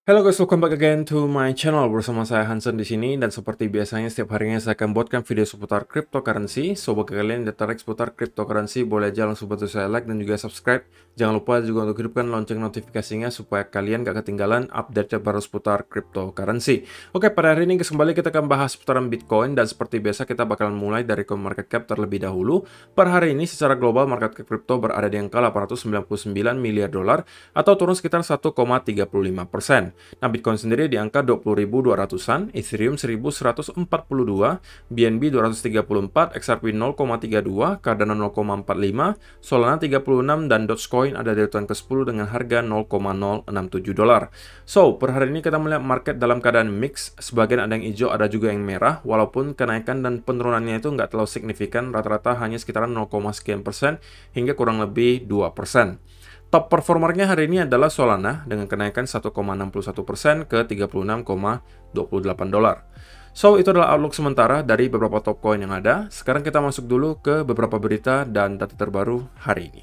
Halo guys, welcome back again to my channel. Bersama saya Hansen di sini, dan seperti biasanya setiap harinya saya akan buatkan video seputar cryptocurrency. So bagi kalian yang tertarik seputar cryptocurrency, boleh aja langsung bantu saya like dan juga subscribe. Jangan lupa juga untuk hidupkan lonceng notifikasinya supaya kalian gak ketinggalan update terbaru seputar cryptocurrency. Oke, pada hari ini kembali kita akan bahas seputaran Bitcoin, dan seperti biasa kita bakalan mulai dari market cap terlebih dahulu. Per hari ini secara global market cap crypto berada di angka 899 miliar dolar atau turun sekitar 1,35%. Nah, Bitcoin sendiri di angka 20.200-an, Ethereum 1.142, BNB 234, XRP 0,32, Cardano 0,45, Solana 36, dan Dogecoin ada di urutan ke-10 dengan harga 0,067 dolar. So, per hari ini kita melihat market dalam keadaan mix, sebagian ada yang hijau, ada juga yang merah, walaupun kenaikan dan penurunannya itu nggak terlalu signifikan, rata-rata hanya sekitaran 0, sekian persen hingga kurang lebih 2%. Top performernya hari ini adalah Solana dengan kenaikan 1,61% ke 36,28 dolar. So, itu adalah outlook sementara dari beberapa top coin yang ada. Sekarang kita masuk dulu ke beberapa berita dan data terbaru hari ini.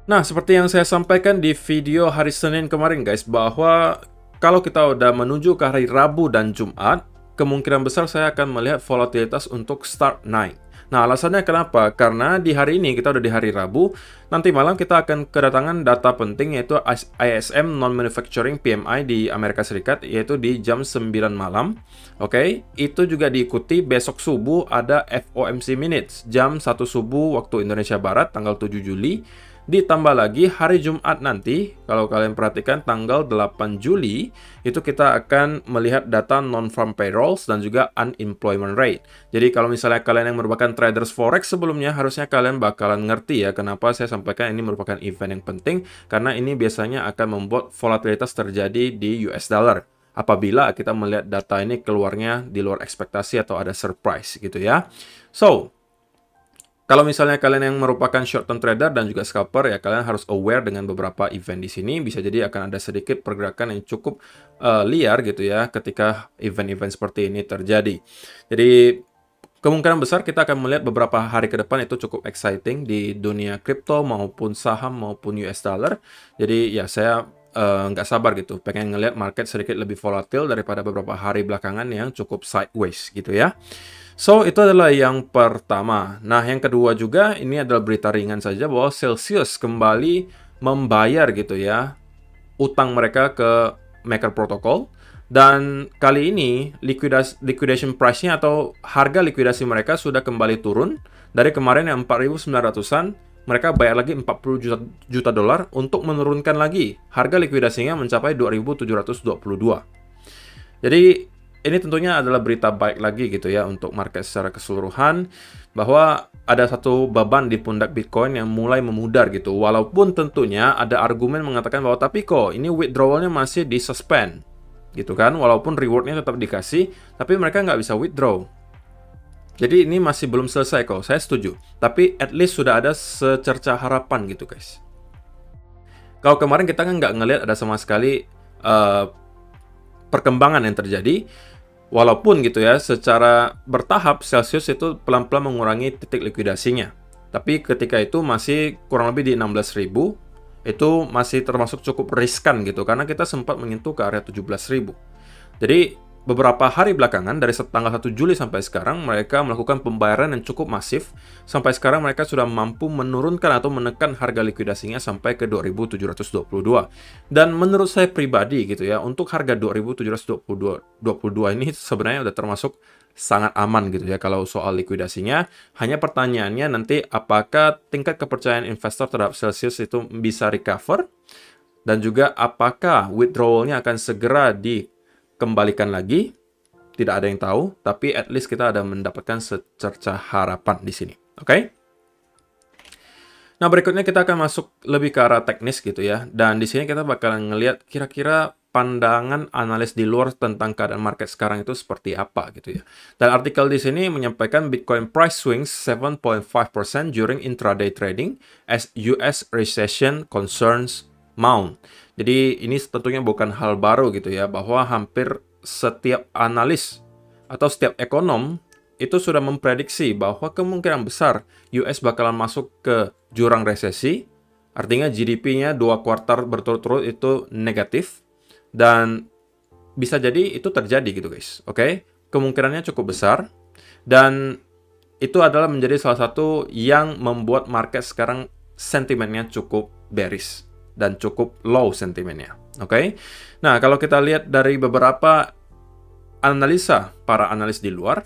Nah, seperti yang saya sampaikan di video hari Senin kemarin guys, bahwa kalau kita udah menuju ke hari Rabu dan Jumat, kemungkinan besar saya akan melihat volatilitas untuk start naik. Nah, alasannya kenapa? Karena di hari ini, kita udah di hari Rabu, nanti malam kita akan kedatangan data penting yaitu ISM Non-Manufacturing PMI di Amerika Serikat, yaitu di jam 9 malam. Oke, itu juga diikuti besok subuh ada FOMC Minutes, jam 1 subuh waktu Indonesia Barat, tanggal 7 Juli. Ditambah lagi hari Jumat nanti, kalau kalian perhatikan tanggal 8 Juli, itu kita akan melihat data non-farm payrolls dan juga unemployment rate. Jadi kalau misalnya kalian yang merupakan traders forex sebelumnya, harusnya kalian bakalan ngerti ya kenapa saya sampaikan ini merupakan event yang penting, karena ini biasanya akan membuat volatilitas terjadi di US dollar. Apabila kita melihat data ini keluarnya di luar ekspektasi atau ada surprise gitu ya. So, kalau misalnya kalian yang merupakan short term trader dan juga scalper, ya kalian harus aware dengan beberapa event di sini. Bisa jadi akan ada sedikit pergerakan yang cukup liar gitu ya ketika event-event seperti ini terjadi. Jadi kemungkinan besar kita akan melihat beberapa hari ke depan itu cukup exciting di dunia kripto maupun saham maupun US dollar. Jadi ya saya nggak sabar gitu, pengen ngelihat market sedikit lebih volatil daripada beberapa hari belakangan yang cukup sideways gitu ya. So, itu adalah yang pertama. Nah, yang kedua juga, ini adalah berita ringan saja bahwa Celsius kembali membayar gitu ya, utang mereka ke Maker Protocol. Dan kali ini, liquidation price-nya atau harga likuidasi mereka sudah kembali turun. Dari kemarin yang 4.900-an, mereka bayar lagi 40 juta dolar untuk menurunkan lagi harga likuidasinya mencapai 2.722. Jadi, ini tentunya adalah berita baik lagi gitu ya untuk market secara keseluruhan, bahwa ada satu beban di pundak Bitcoin yang mulai memudar gitu. Walaupun tentunya ada argumen mengatakan bahwa tapi kok ini withdrawalnya masih di-suspend gitu kan. Walaupun rewardnya tetap dikasih, tapi mereka nggak bisa withdraw. Jadi ini masih belum selesai kok, saya setuju. Tapi at least sudah ada secerca harapan gitu guys. Kalau kemarin kita kan nggak ngelihat ada sama sekali perkembangan yang terjadi. Walaupun gitu ya, secara bertahap Celsius itu pelan-pelan mengurangi titik likuidasinya. Tapi ketika itu masih kurang lebih di 16.000, itu masih termasuk cukup riskan gitu, karena kita sempat menyentuh ke area 17.000. Jadi, beberapa hari belakangan, dari tanggal 1 Juli sampai sekarang, mereka melakukan pembayaran yang cukup masif. Sampai sekarang mereka sudah mampu menurunkan atau menekan harga likuidasinya sampai ke 2.722. Dan menurut saya pribadi gitu ya, untuk harga 2.722 ini sebenarnya udah termasuk sangat aman gitu ya kalau soal likuidasinya. Hanya pertanyaannya nanti apakah tingkat kepercayaan investor terhadap Celsius itu bisa recover, dan juga apakah withdrawalnya akan segera dikembalikan lagi. Tidak ada yang tahu, tapi at least kita ada mendapatkan secerca harapan di sini. Oke? Nah, berikutnya kita akan masuk lebih ke arah teknis gitu ya. Dan di sini kita bakalan ngelihat kira-kira pandangan analis di luar tentang keadaan market sekarang itu seperti apa gitu ya. Dan artikel di sini menyampaikan Bitcoin price swings 7.5% during intraday trading as US recession concerns mount. Jadi ini tentunya bukan hal baru gitu ya, bahwa hampir setiap analis atau setiap ekonom itu sudah memprediksi bahwa kemungkinan besar US bakalan masuk ke jurang resesi Artinya GDP-nya 2 kuartal berturut-turut itu negatif, dan bisa jadi itu terjadi gitu guys. Oke, kemungkinannya cukup besar, dan itu adalah menjadi salah satu yang membuat market sekarang sentimennya cukup bearish dan cukup low sentimennya. Oke, nah kalau kita lihat dari beberapa analisa para analis di luar,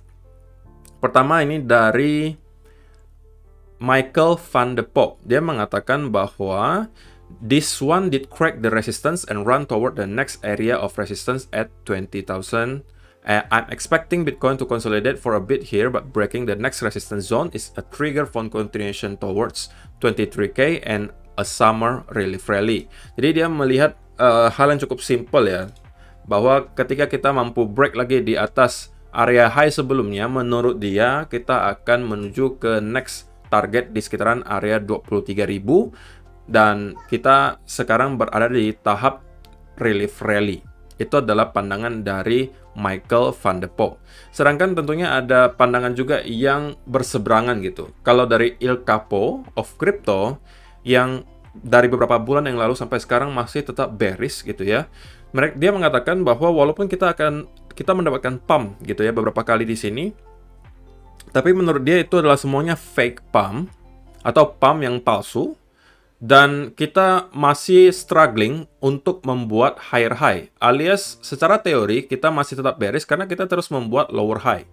pertama ini dari Michael van de Poppe. Dia mengatakan bahwa this one did crack the resistance and run toward the next area of resistance at 20,000. I'm expecting Bitcoin to consolidate for a bit here, but breaking the next resistance zone is a trigger for continuation towards 23K and a summer relief rally. Jadi dia melihat hal yang cukup simpel ya, bahwa ketika kita mampu break lagi di atas area high sebelumnya, menurut dia kita akan menuju ke next target di sekitaran area 23.000, dan kita sekarang berada di tahap relief rally. Itu adalah pandangan dari Michael van de Poppe. Sedangkan tentunya ada pandangan juga yang berseberangan gitu. Kalau dari Il Capo of Crypto, yang dari beberapa bulan yang lalu sampai sekarang masih tetap bearish gitu ya. Dia mengatakan bahwa walaupun kita mendapatkan pump gitu ya beberapa kali di sini, tapi menurut dia itu adalah semuanya fake pump atau pump yang palsu, dan kita masih struggling untuk membuat higher high, alias secara teori kita masih tetap bearish karena kita terus membuat lower high.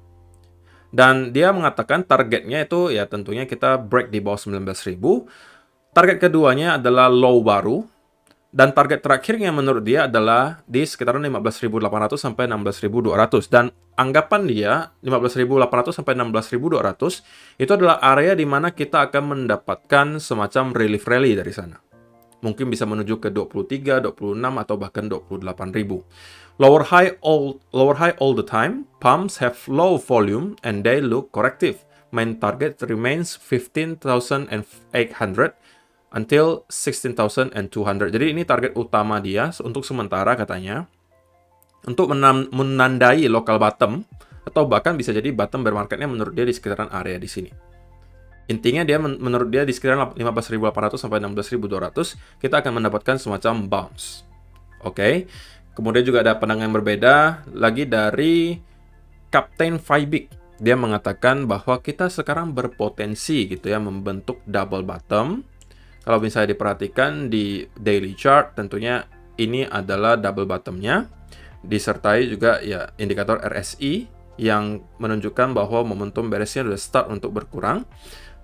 Dan dia mengatakan targetnya itu ya tentunya kita break di bawah 19.000. Target keduanya adalah low baru, dan target terakhirnya menurut dia adalah di sekitaran 15.800 sampai 16.200. Dan anggapan dia 15.800 sampai 16.200 itu adalah area di mana kita akan mendapatkan semacam relief rally dari sana. Mungkin bisa menuju ke 23, 26 atau bahkan 28.000. Lower high all the time. Pumps have low volume and they look corrective. Main target remains 15,800 until 16,200. Jadi ini target utama dia untuk sementara katanya, untuk menandai local bottom, atau bahkan bisa jadi bottom bear marketnya menurut dia di sekitaran area di sini. Intinya dia menurut dia di sekitaran 15.800 sampai 16.200 kita akan mendapatkan semacam bounce. Oke. Kemudian juga ada pandangan yang berbeda lagi dari Captain Fibik. Dia mengatakan bahwa kita sekarang berpotensi gitu ya membentuk double bottom. Kalau misalnya diperhatikan di daily chart, tentunya ini adalah double bottomnya, disertai juga ya indikator RSI yang menunjukkan bahwa momentum beresnya sudah start untuk berkurang.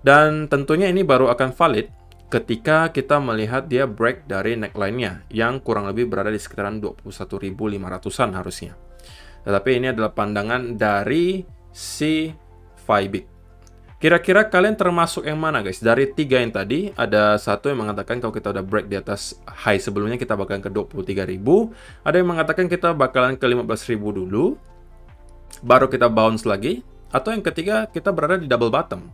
Dan tentunya ini baru akan valid ketika kita melihat dia break dari neckline-nya yang kurang lebih berada di sekitaran 21.500-an harusnya. Tetapi ini adalah pandangan dari si Fibik. Kira-kira kalian termasuk yang mana guys? Dari tiga yang tadi, ada satu yang mengatakan kalau kita udah break di atas high sebelumnya kita bakalan ke 23.000. Ada yang mengatakan kita bakalan ke 15.000 dulu, baru kita bounce lagi. Atau yang ketiga, kita berada di double bottom,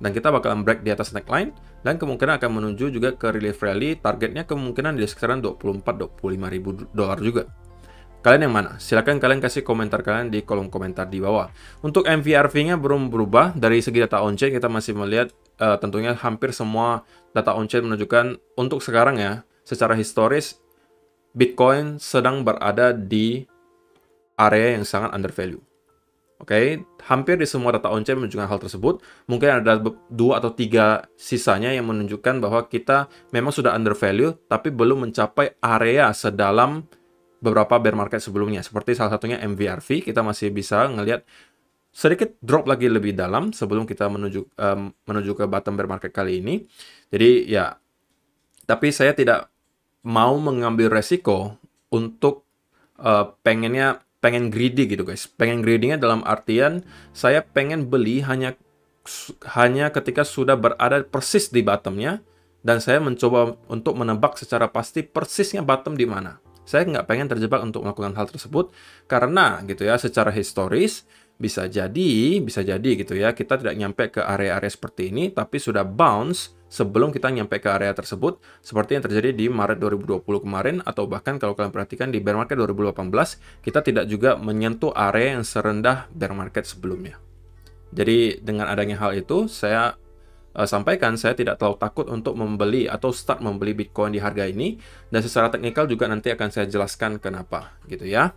dan kita bakalan break di atas neckline, dan kemungkinan akan menuju juga ke relief rally. Targetnya kemungkinan di sekitaran 24-25.000 dolar juga. Kalian yang mana? Silahkan kalian kasih komentar kalian di kolom komentar di bawah. Untuk MVRV-nya belum berubah. Dari segi data on-chain kita masih melihat tentunya hampir semua data on-chain menunjukkan untuk sekarang ya, secara historis Bitcoin sedang berada di area yang sangat undervalue. Oke, hampir di semua data on-chain menunjukkan hal tersebut. Mungkin ada 2 atau 3 sisanya yang menunjukkan bahwa kita memang sudah undervalue, tapi belum mencapai area sedalam beberapa bear market sebelumnya. Seperti salah satunya MVRV, kita masih bisa ngelihat sedikit drop lagi lebih dalam sebelum kita menuju ke bottom bear market kali ini. Jadi ya, tapi saya tidak mau mengambil resiko untuk pengen greedy gitu guys. Pengen greedy-nya dalam artian saya pengen beli hanya ketika sudah berada persis di bottomnya, dan saya mencoba untuk menebak secara pasti persisnya bottom di mana. Saya nggak pengen terjebak untuk melakukan hal tersebut, karena gitu ya, secara historis bisa jadi gitu ya, kita tidak nyampe ke area-area seperti ini, tapi sudah bounce sebelum kita nyampe ke area tersebut, seperti yang terjadi di Maret 2020 kemarin, atau bahkan kalau kalian perhatikan di bear market 2018, kita tidak juga menyentuh area yang serendah bear market sebelumnya. Jadi dengan adanya hal itu, saya sampaikan, saya tidak terlalu takut untuk membeli atau start membeli Bitcoin di harga ini, dan secara teknikal juga nanti akan saya jelaskan kenapa, gitu ya.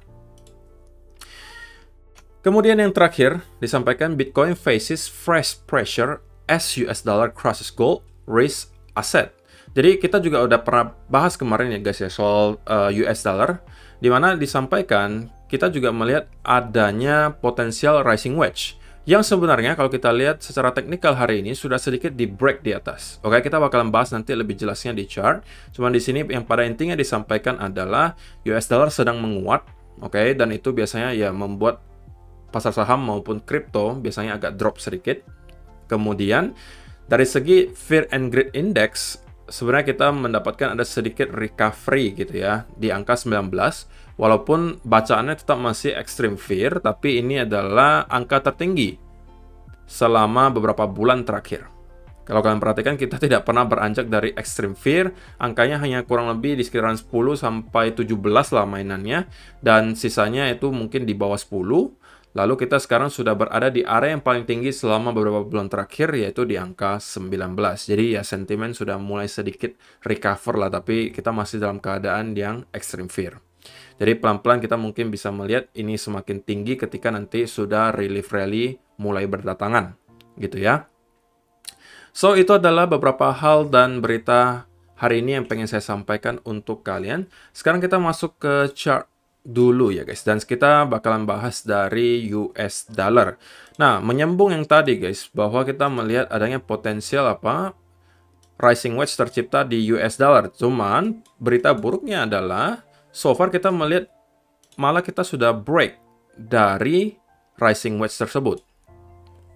Kemudian yang terakhir disampaikan Bitcoin faces fresh pressure as US dollar crosses gold risk asset. Jadi kita juga udah pernah bahas kemarin ya guys ya soal US dollar, di mana disampaikan kita juga melihat adanya potensial rising wedge yang sebenarnya kalau kita lihat secara teknikal hari ini sudah sedikit di break di atas. Oke, kita bakalan bahas nanti lebih jelasnya di chart. Cuman di sini yang pada intinya disampaikan adalah US dollar sedang menguat, oke, dan itu biasanya ya membuat pasar saham maupun kripto biasanya agak drop sedikit. Kemudian dari segi Fear and Greed Index sebenarnya kita mendapatkan ada sedikit recovery gitu ya di angka 19, walaupun bacaannya tetap masih extreme fear, tapi ini adalah angka tertinggi selama beberapa bulan terakhir. Kalau kalian perhatikan, kita tidak pernah beranjak dari extreme fear, angkanya hanya kurang lebih di sekitaran 10 sampai 17 lah mainannya, dan sisanya itu mungkin di bawah 10. Lalu kita sekarang sudah berada di area yang paling tinggi selama beberapa bulan terakhir, yaitu di angka 19. Jadi ya sentimen sudah mulai sedikit recover lah, tapi kita masih dalam keadaan yang extreme fear. Jadi pelan-pelan kita mungkin bisa melihat ini semakin tinggi ketika nanti sudah relief rally mulai berdatangan, gitu ya. So, itu adalah beberapa hal dan berita hari ini yang pengen saya sampaikan untuk kalian. Sekarang kita masuk ke chart dulu ya guys, dan kita bakalan bahas dari US dollar. Nah, menyambung yang tadi guys, bahwa kita melihat adanya potensial rising wedge tercipta di US dollar. Cuman berita buruknya adalah so far kita melihat malah kita sudah break dari rising wedge tersebut.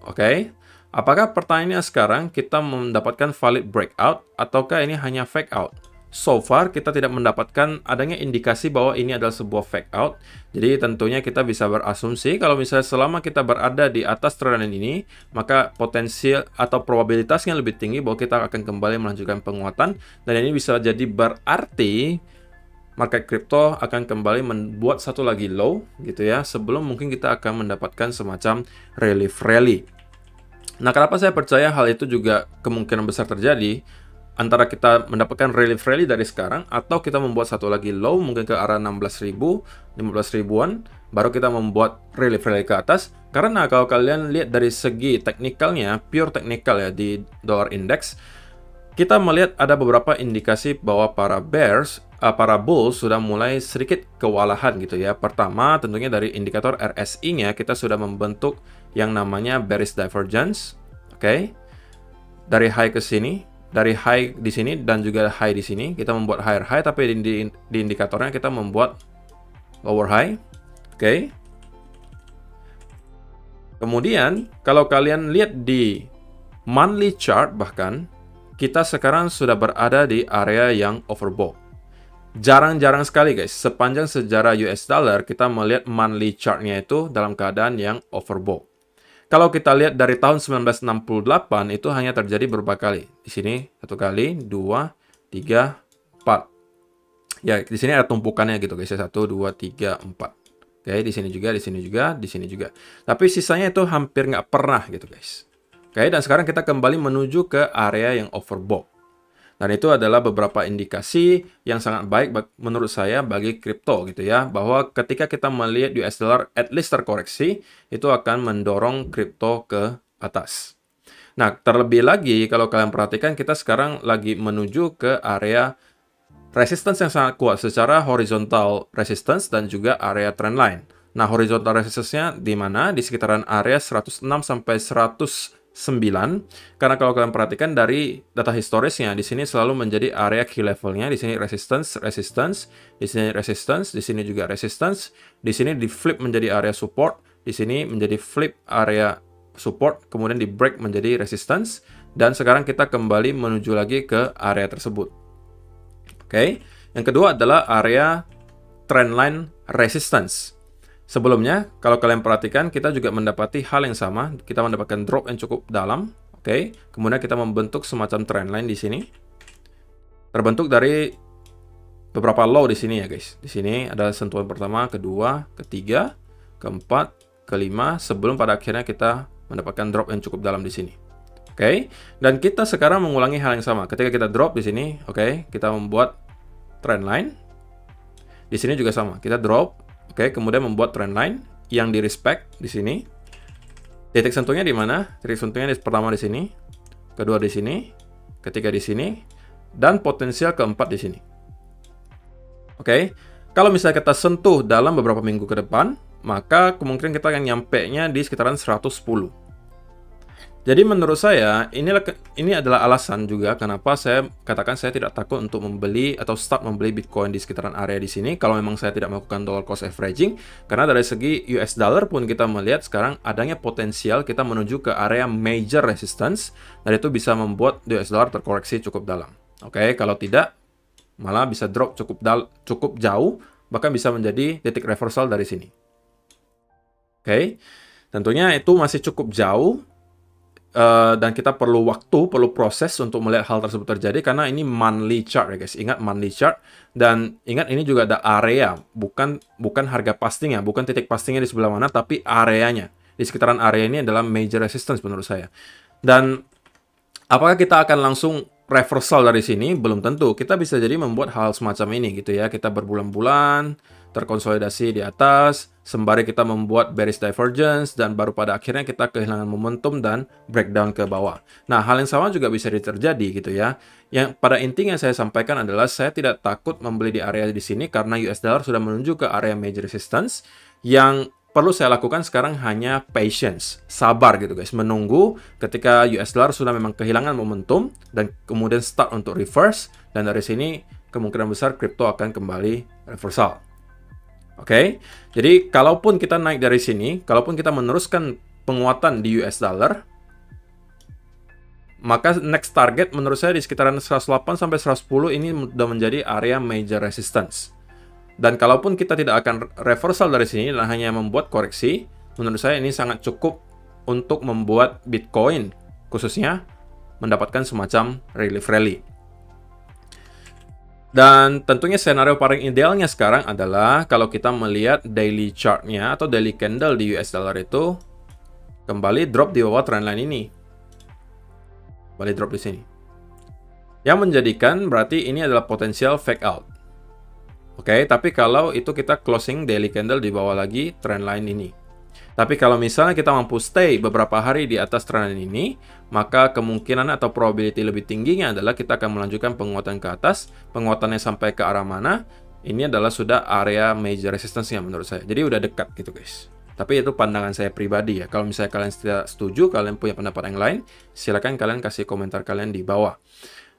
Oke. Apakah pertanyaannya sekarang kita mendapatkan valid breakout ataukah ini hanya fake out? So far, kita tidak mendapatkan adanya indikasi bahwa ini adalah sebuah fake out. Jadi tentunya kita bisa berasumsi kalau misalnya selama kita berada di atas trendan ini, maka potensial atau probabilitasnya lebih tinggi bahwa kita akan kembali melanjutkan penguatan. Dan ini bisa jadi berarti market crypto akan kembali membuat satu lagi low gitu ya, sebelum mungkin kita akan mendapatkan semacam relief rally. Nah, kenapa saya percaya hal itu juga kemungkinan besar terjadi? Antara kita mendapatkan relief rally dari sekarang, atau kita membuat satu lagi low mungkin ke arah 16.000, 15.000-an, baru kita membuat relief rally ke atas. Karena kalau kalian lihat dari segi teknikalnya, pure teknikal ya di dollar index, kita melihat ada beberapa indikasi bahwa para bulls sudah mulai sedikit kewalahan gitu ya. Pertama, tentunya dari indikator RSI-nya kita sudah membentuk yang namanya bearish divergence. Oke. Dari high ke sini, dari high di sini dan juga high di sini, kita membuat higher high, tapi di indikatornya kita membuat lower high. Oke. Kemudian, kalau kalian lihat di monthly chart bahkan, kita sekarang sudah berada di area yang overbought. Jarang-jarang sekali guys, sepanjang sejarah US dollar kita melihat monthly chartnya itu dalam keadaan yang overbought. Kalau kita lihat dari tahun 1968 itu hanya terjadi beberapa kali. Di sini 1 kali, 2, 3, 4. Ya, di sini ada tumpukannya gitu guys. 1, 2, 3, 4. Oke, di sini juga, di sini juga, di sini juga. Tapi sisanya itu hampir nggak pernah gitu guys. Oke, dan sekarang kita kembali menuju ke area yang overbought. Dan itu adalah beberapa indikasi yang sangat baik menurut saya bagi kripto gitu ya. Bahwa ketika kita melihat US dollar at least terkoreksi, itu akan mendorong kripto ke atas. Nah, terlebih lagi kalau kalian perhatikan kita sekarang lagi menuju ke area resistance yang sangat kuat secara horizontal resistance dan juga area trendline. Nah, horizontal resistance-nya di mana? Di sekitaran area 106 sampai 109. Karena kalau kalian perhatikan dari data historisnya, di sini selalu menjadi area key levelnya. Di sini resistance, resistance, di sini resistance, di sini juga resistance, di sini di flip menjadi area support, di sini menjadi flip area support, kemudian di break menjadi resistance, dan sekarang kita kembali menuju lagi ke area tersebut. Oke, yang kedua adalah area trendline resistance. Sebelumnya, kalau kalian perhatikan, kita juga mendapati hal yang sama. Kita mendapatkan drop yang cukup dalam. Oke. Kemudian kita membentuk semacam trendline di sini. Terbentuk dari beberapa low di sini ya guys. Di sini ada sentuhan pertama, kedua, ketiga, keempat, kelima. Sebelum pada akhirnya kita mendapatkan drop yang cukup dalam di sini. Oke, dan kita sekarang mengulangi hal yang sama. Ketika kita drop di sini, oke, kita membuat trend line. Di sini juga sama, kita drop, oke, kemudian membuat trend line yang di respect di sini. Titik sentuhnya di mana? Titik sentuhnya pertama di sini, kedua di sini, ketiga di sini, dan potensial keempat di sini. Oke, kalau misalnya kita sentuh dalam beberapa minggu ke depan, maka kemungkinan kita akan nyampe-nya di sekitaran 110. Jadi menurut saya, ini adalah alasan juga kenapa saya katakan saya tidak takut untuk membeli atau start membeli Bitcoin di sekitaran area di sini kalau memang saya tidak melakukan dollar cost averaging. Karena dari segi US dollar pun kita melihat sekarang adanya potensial kita menuju ke area major resistance, dan itu bisa membuat US dollar terkoreksi cukup dalam. Oke, kalau tidak, malah bisa drop cukup jauh, bahkan bisa menjadi titik reversal dari sini. Oke, tentunya itu masih cukup jauh. Dan kita perlu waktu, perlu proses untuk melihat hal tersebut terjadi karena ini monthly chart ya guys. Ingat monthly chart, dan ingat ini juga ada area, bukan harga pastinya, bukan titik pastinya di sebelah mana, tapi areanya. Di sekitaran area ini adalah major resistance menurut saya. Dan apakah kita akan langsung reversal dari sini? Belum tentu. Kita bisa jadi membuat hal semacam ini gitu ya. Kita berbulan-bulan terkonsolidasi di atas, sembari kita membuat bearish divergence, dan baru pada akhirnya kita kehilangan momentum dan breakdown ke bawah. Nah, hal yang sama juga bisa terjadi gitu ya. Yang pada intinya saya sampaikan adalah saya tidak takut membeli di area di sini karena US dollar sudah menuju ke area major resistance. Yang perlu saya lakukan sekarang hanya patience, sabar gitu guys, menunggu ketika US dollar sudah memang kehilangan momentum dan kemudian start untuk reverse, dan dari sini kemungkinan besar kripto akan kembali reversal. Oke, jadi kalaupun kita naik dari sini, kalaupun kita meneruskan penguatan di US dollar, maka next target menurut saya di sekitaran 108 sampai 110 ini sudah menjadi area major resistance. Dan kalaupun kita tidak akan reversal dari sini dan hanya membuat koreksi, menurut saya ini sangat cukup untuk membuat Bitcoin khususnya mendapatkan semacam relief rally. Dan tentunya senario paling idealnya sekarang adalah kalau kita melihat daily chart-nya atau daily candle di US dollar itu kembali drop di bawah trendline ini. Kembali drop di sini. Yang menjadikan berarti ini adalah potensial fake out. Oke, tapi kalau itu kita closing daily candle di bawah lagi trendline ini. Tapi kalau misalnya kita mampu stay beberapa hari di atas trendline ini, maka kemungkinan atau probability lebih tingginya adalah kita akan melanjutkan penguatan ke atas. Penguatannya sampai ke arah mana? Ini adalah sudah area major resistance-nya menurut saya. Jadi udah dekat gitu guys. Tapi itu pandangan saya pribadi ya. Kalau misalnya kalian tidak setuju, kalian punya pendapat yang lain, silakan kalian kasih komentar kalian di bawah.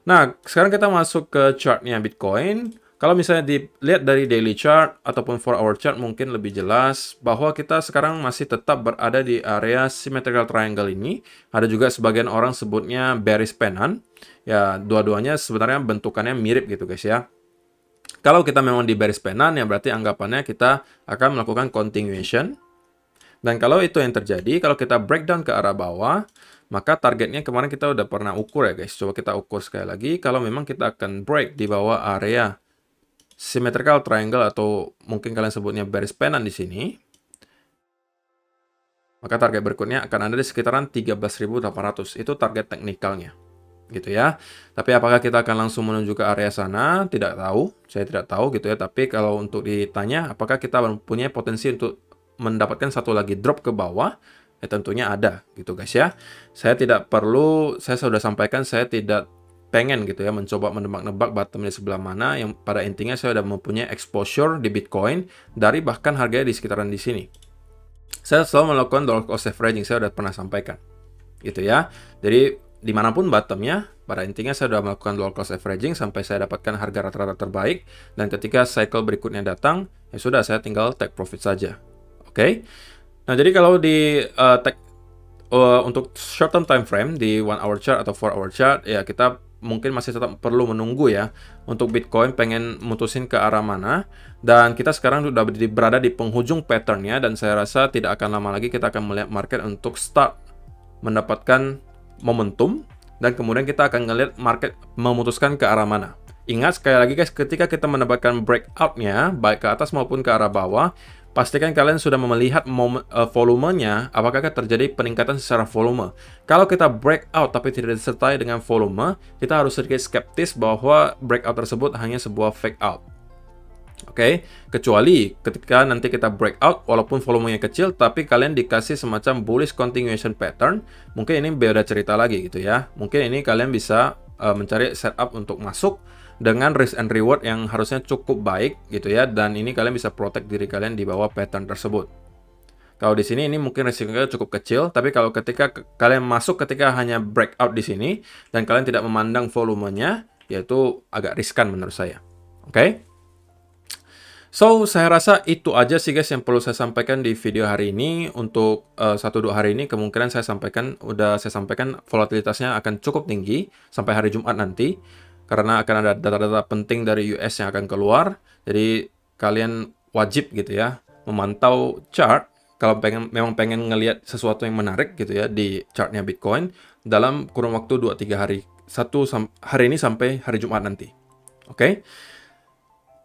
Nah, sekarang kita masuk ke chart-nya Bitcoin. Kalau misalnya dilihat dari daily chart ataupun 4-hour chart mungkin lebih jelas bahwa kita sekarang masih tetap berada di area symmetrical triangle ini. Ada juga sebagian orang sebutnya bearish pennant. Ya, dua-duanya sebenarnya bentukannya mirip gitu guys ya. Kalau kita memang di bearish pennant ya berarti anggapannya kita akan melakukan continuation. Dan kalau itu yang terjadi, kalau kita breakdown ke arah bawah, maka targetnya kemarin kita udah pernah ukur ya guys. Coba kita ukur sekali lagi. Kalau memang kita akan break di bawah area symmetrical triangle atau mungkin kalian sebutnya bearish pennant di sini, maka target berikutnya akan ada di sekitaran 13.800. Itu target teknikalnya. Gitu ya. Tapi apakah kita akan langsung menuju ke area sana? Tidak tahu. Saya tidak tahu gitu ya. Tapi kalau untuk ditanya apakah kita mempunyai potensi untuk mendapatkan satu lagi drop ke bawah, ya tentunya ada gitu guys ya. Saya sudah sampaikan saya tidak pengen gitu ya mencoba menebak-nebak bottom di sebelah mana, yang pada intinya saya sudah mempunyai exposure di Bitcoin dari bahkan harganya di sekitaran di sini. Saya selalu melakukan dollar cost averaging, saya sudah pernah sampaikan gitu ya. Jadi dimanapun bottomnya, pada intinya saya sudah melakukan dollar cost averaging sampai saya dapatkan harga rata-rata terbaik, dan ketika cycle berikutnya datang ya sudah saya tinggal take profit saja. Oke. Nah, jadi kalau di untuk short term time frame di 1-hour chart atau 4-hour chart ya kita mungkin masih tetap perlu menunggu ya untuk Bitcoin pengen mutusin ke arah mana, dan kita sekarang sudah berada di penghujung patternnya, dan saya rasa tidak akan lama lagi kita akan melihat market untuk start mendapatkan momentum, dan kemudian kita akan melihat market memutuskan ke arah mana. Ingat sekali lagi guys, ketika kita mendapatkan breakout-nya baik ke atas maupun ke arah bawah, pastikan kalian sudah melihat volumenya, apakah terjadi peningkatan secara volume. Kalau kita breakout tapi tidak disertai dengan volume, kita harus sedikit skeptis bahwa breakout tersebut hanya sebuah fake out. Oke, kecuali ketika nanti kita breakout, walaupun volumenya kecil, tapi kalian dikasih semacam bullish continuation pattern, mungkin ini beda cerita lagi gitu ya. Mungkin ini kalian bisa mencari setup untuk masuk dengan risk and reward yang harusnya cukup baik gitu ya, dan ini kalian bisa protect diri kalian di bawah pattern tersebut. Kalau di sini ini mungkin risikonya cukup kecil, tapi kalau ketika kalian masuk ketika hanya breakout di sini dan kalian tidak memandang volumenya, yaitu agak riskan menurut saya. Oke? So, saya rasa itu aja sih guys yang perlu saya sampaikan di video hari ini. Untuk 1-2 hari ini kemungkinan saya sampaikan volatilitasnya akan cukup tinggi sampai hari Jumat nanti. Karena akan ada data-data penting dari US yang akan keluar. Jadi kalian wajib gitu ya memantau chart kalau memang pengen ngelihat sesuatu yang menarik gitu ya di chartnya Bitcoin dalam kurun waktu 2-3 hari. Hari ini sampai hari Jumat nanti. Oke?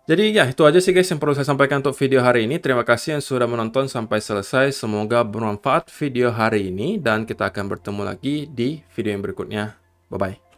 Jadi ya, itu aja sih guys yang perlu saya sampaikan untuk video hari ini. Terima kasih yang sudah menonton sampai selesai. Semoga bermanfaat video hari ini dan kita akan bertemu lagi di video yang berikutnya. Bye-bye.